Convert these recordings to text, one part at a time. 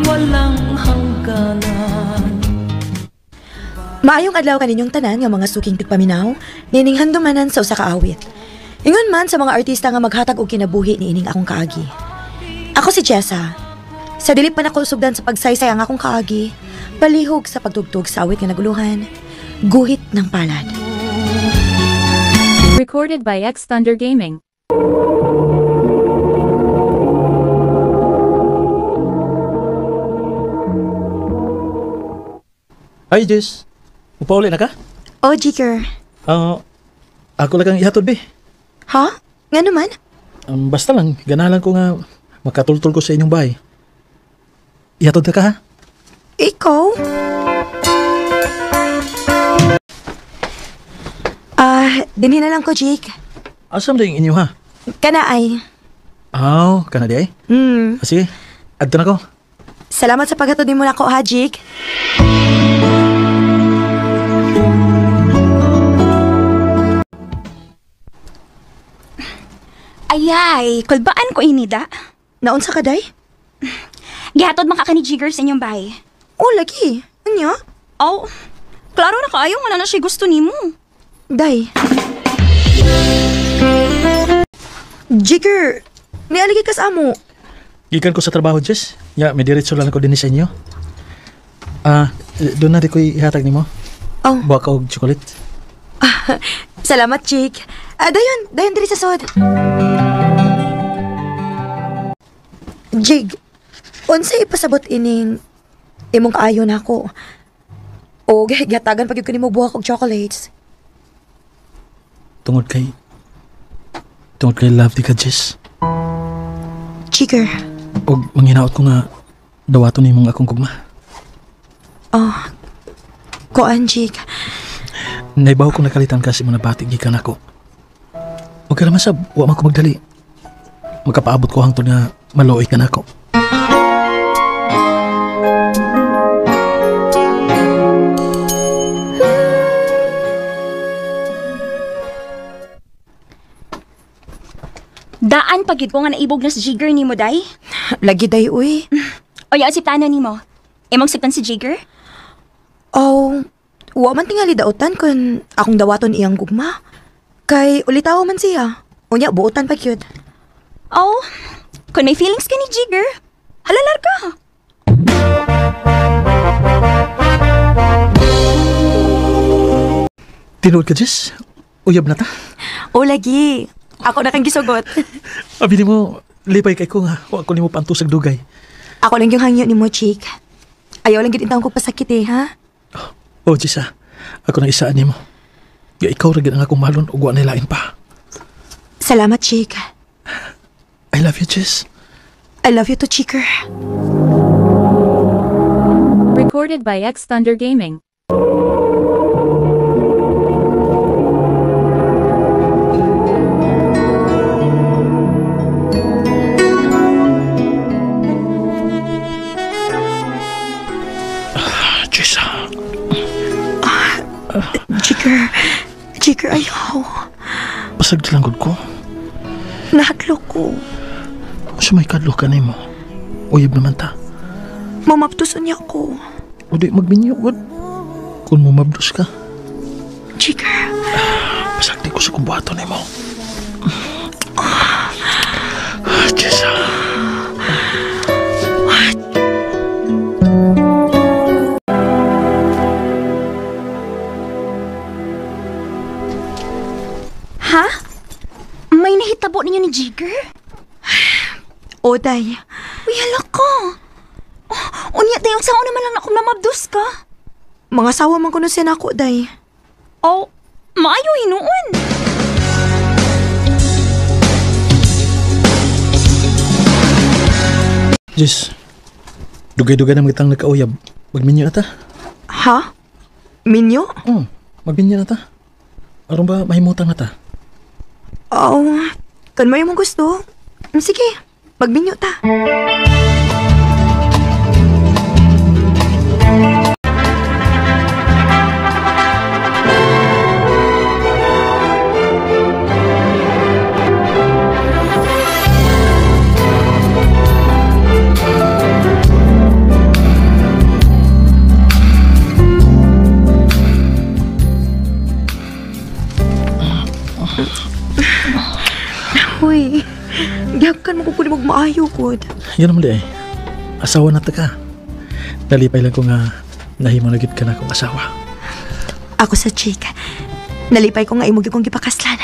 walang hangganan. Maayong adlaw kaninyong tanan nga mga suking tigpaminaw, nining handumanan sa usa ka awit. Ingon man sa mga artista nga maghatag og kinabuhi niining akong kaagi. Ako si Jessa. Sa dili pa nako sugdan sa pagsaysay ang akong kaagi, palihog sa pagtugtog sa awit nga naguluhan, guhit ng palad. Recorded by X Thunder Gaming. Hi, Jess. Upauli na ka? Oh, Jiker. Ako lang kang ihatod, be. Ha? Nga naman? Basta lang, ganahan ko nga makatultol ko sa inyong bahay. Ihatod na ka, ha? Ikaw? Dinhi na lang ko, Jake. Asam na yung inyo, ha? Kana ay. Kana di ay? Sige, adto na ko. Salamat sa paghatod mo na ko, ha, Jake? Ayay, kulbaan ko inida. Naunsa ka, day? Gihatod man ka ni Jigger sa inyong bahay. Oh, lagi. Ano? Oh, klaro na kaayo nga na siya gusto nimo. Day. Jigger, nialigi ka sa amo. Gikan ko sa trabaho, Jess. May diretso lang ako din sa inyo. Doon na rin ko ihatag ni mo. Oh. Buwa ka og chocolate. Salamat, Jake. Dayon diri sa sod. Jig, unsay ipasabot ining imong kaayo na ako. O gihatagan pag yung mo buhak og chocolates. Tungod kay love di ka, Jess. Jigger. Og manghinaot ko nga dawaton ni mong akong gugma. Koan, Jig. Naibaw kong nakalitan kasi mo nabatig gikan ako. Huwag ka naman sab, huwag man ko magdali. Magkapaabot ko hangtod nga maluoy ka na ako. Daan pagid ko nga naibog na si Jigger ni mo, day. Lagi day, uy. O yung asiptanan ni mo. Imong siptan si Jigger? Wa man tingali dautan kun akong dawaton iyang gugma. Kay ulitaw man siya. Unya buotan pa kyud. Oh, kung may feelings ka ni Jigger, halalar ka. Tinood ka, Jess? Uyab na ta? O lagi. Ako na kang gisugot. Abili mo, lipay kay ko nga. Huwag ko ni mo pantusag dugay. Ako lang yung hangyo ni mo, Chick. Ayaw lang gitintang ko pasakit ha? Jess, ako na isaan ni mo. Ikaw rin ang akong malon o guwan nilain pa. Salamat, Chick. I love you, Jess. I love you too, Chicker. Recorded by X Thunder Gaming. Jess. Chicker, ayaw. Pasag langgod ko. Nahadlok ko. Sumay kadlo ka na mo. Uyab naman ta. Mamaptusan niya ko. O di magbinyugod. Kung mumabdos ka. Chicker. Pasag di ko sa kumbuhato na mo. Jess. Ha? May nahitabo ninyo ni Jigger? Oday. Uy, hala ka. Unya tayong sao naman lang akong namabdos ka. Mga sawa man kuno siya nako, day. Oh, maayo hinuon. Jess, dugay-dugay na magitang nagkauyab. Magminyo na ta. Ha? Minyo? Magminyo na ta. Aron ba mahimutang na ta? Kan may mong gusto. Sige, magminyo ta. ug maayo gud. Yan naman di ay. Asawa na ta ka. Nalipay lang ko nga nahimo na gid ka na akong asawa. Ako sa chika. Nalipay ko nga imo gyud kong gipakaslan.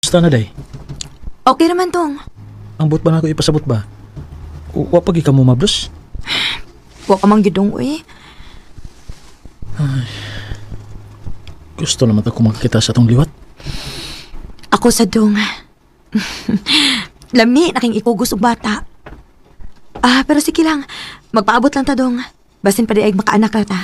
Basta na day. Okay naman tong. Ang buot ba na ako ipasabot ba? Wa pagi ka mo mablos? Wa ka mang gidong uy. Gusto naman ako makakita sa atong liwat. Ako sa dong. Lami naking ikugos og bata. Pero sige lang. Magpaabot lang ta dong. Basin pa di ay makaanak ka ta.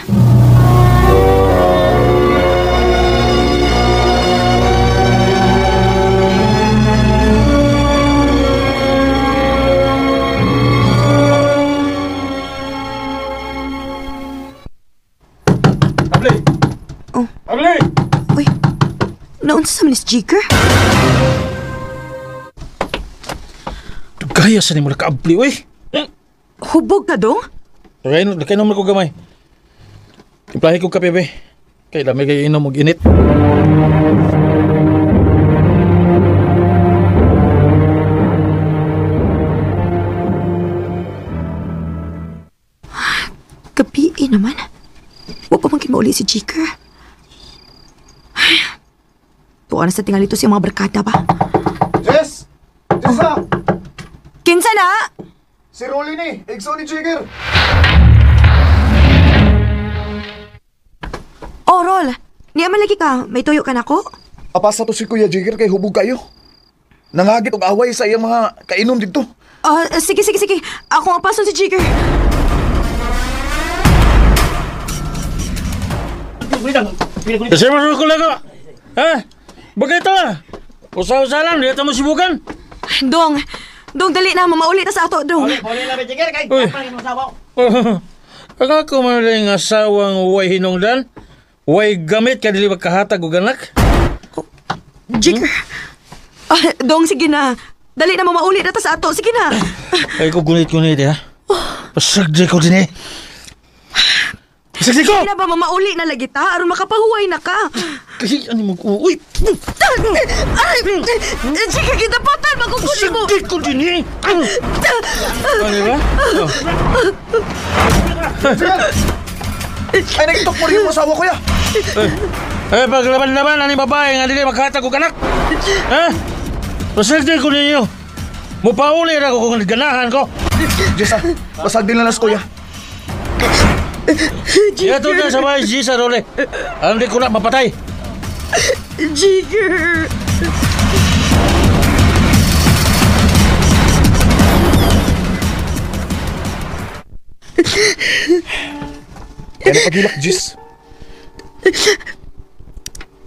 Able! Oh. Able! Uy, naunsa sa Miss Jigger? Gaya sa ni mo nakaabli, uy! Hubog ka dong? Nakay naman ko gamay. Timplahin ko kape, be. Kay dami kayo inom og init. Gabi naman. Huwag pa mangkin mauli si Jigger. Tuwa na sa tingali to si mga barkada ba? Jess! Jessa! Kinsa na? Si Rolly ni! Igso ni Jigger! Oh, Rol. Niya man lagi ka. May tuyo ka na ko? Apasa to si Kuya Jigger kay hubog kayo. Nangagit og away sa iyang mga kainom dito. Sige. Ako ang paso si Jigger. Kasi mo ko lang ko. Ha? Bagay ito ah. Usaw-usa lang, dito mo sibukan. Dong, dali na. Mamauli ta sa ato, Dong. Uy. Ang ako maling asawang way hinungdan. Way gamit ka dili magkahatag og anak. Jigger. Dong, sige na. Dali na mamauli na ta sa ato. Sige na. Ay ko gunit ha. Pasagdi ko din eh. Pasagdi ko! Sige na ba mamauli na lagi ta? Aron makapahuway na ka. Kasi ano mo ko? Uy! Ay! Jigger, kita patan. Magkukunin mo. Pasagdi ko din eh. Ano ba? Ay, nagitok mo rin yung asawa, Kuya! Paglaban-laban, ani babae nga dili magkahatag og anak. Ha? Pasagdi ko ninyo. Mupauli na ko kung ganahan ko. Jessa, pasag din lang nas, Kuya. Ito na sa bahay, Gisa, Role. Hindi ko na mapatay. Jigger. Kaya napagilak, Jess.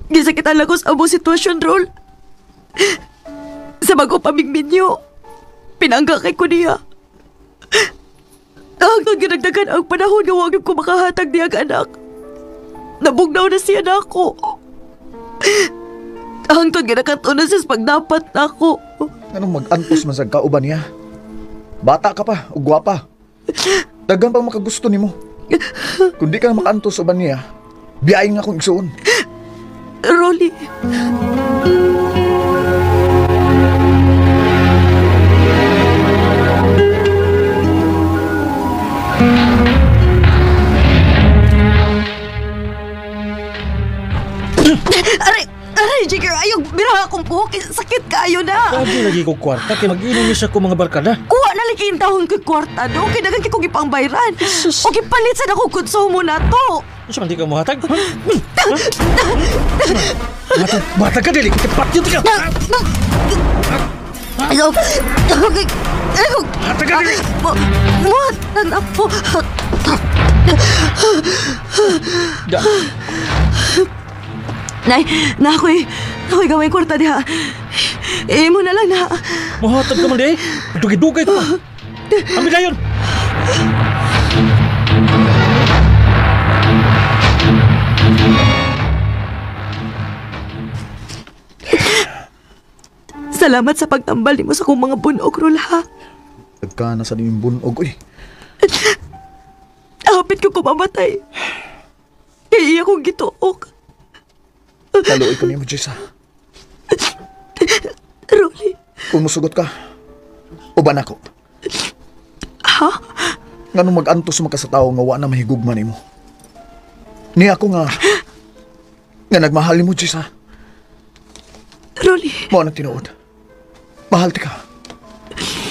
Gisakitan lang ko sa among sitwasyon, Rol. Sa bago pamigminyo, pinangga kay ko niya. Hanggang ginagdagan ang panahon nga wag ko makahatag niya ang anak. Nabugnaw na siya na ako. Hanggang ginakato na siya sa pagdapat na ako. Anong mag-antos man sa kauban niya? Bata ka pa, o gwapa. Dagan pang makagusto ni mo. Kung di ka na makaantos uban niya, biyayin nga akong igsuon. Rolly. Aray, Jigger, ayog, biraha akong buhok. Sakit kaayo na. Lagi lagi ko kwarta, kaya mag-inom niya sa ko mga barkada. Kuha na lagi yung tahon ko'y kwarta do. Kaya nagan ko gipang bayran. O gipalit sa ako konsumo na to. Saan di ka muhatag? Batag ka, dili. Kepat yun ka. Ayaw. Hatag ka, dili. Muhatag na po. Da. Nay, ako'y gawin kwarta diha. Imo na lang na. Muhatag ka man, di. Dugay-dugay ko pa. Ambil na yun. Salamat sa pagtambal nimo sa kong mga bunog, Rol, ha? Nagka na sa niming bunog, uy. Hapit ko kumamatay. Kaya iya kong gituok. Kaluoy ko niyo, Jessa. Rolly, Kung musugot ka, uban ako. Ha? Nga nung mag-antos mo ka sa tao nga wa na mahigugman nimo. Ni ako nga nagmahal mo, Jessa. Rolly, Mo nang tinuod. Mahal ti ka.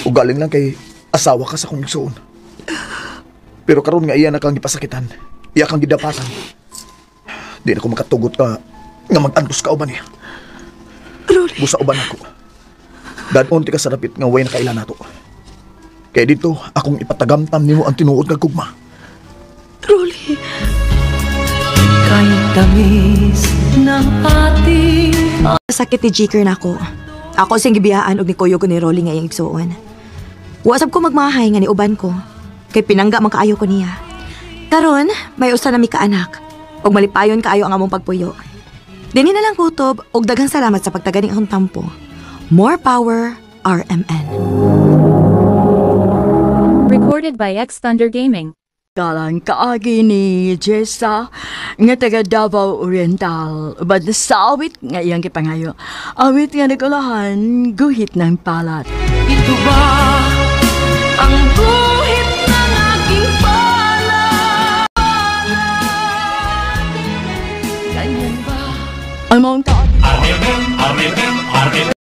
Ugaling lang kay asawa ka sa kong igsuon. Pero karon nga iya na kang gipasakitan. Iya kang gidapatan. Di na ko makatugot ka nga mag-antos ka uban niya. Rolly. Busa uban ako. Danon ti ka sa dapit nga way na kailan nato. Kaya dito, akong ipatagamtam nimo ang tinuod nga gugma. Rolly. Kay tamis ng ating Sakit ni Jiker na ako. Ako sing gibiyaan og ni Kuyo ko ni Rolly nga iyang igsuon. Wasab ko magmahay nga ni uban ko. Kay pinangga man kaayo ko niya. Karon, may usa na mi kaanak. Og malipayon kaayo ang among pagpuyo. Dini na lang kutob og daghang salamat sa pagtaganing akong tampo. More power, RMN. Recorded by X Thunder Gaming. Kalang kaagi ni Jessa nga taga Davao Oriental. Bad sa awit nga iyang kipangayo. Awit nga nagulahan, guhit ng palat. ito ba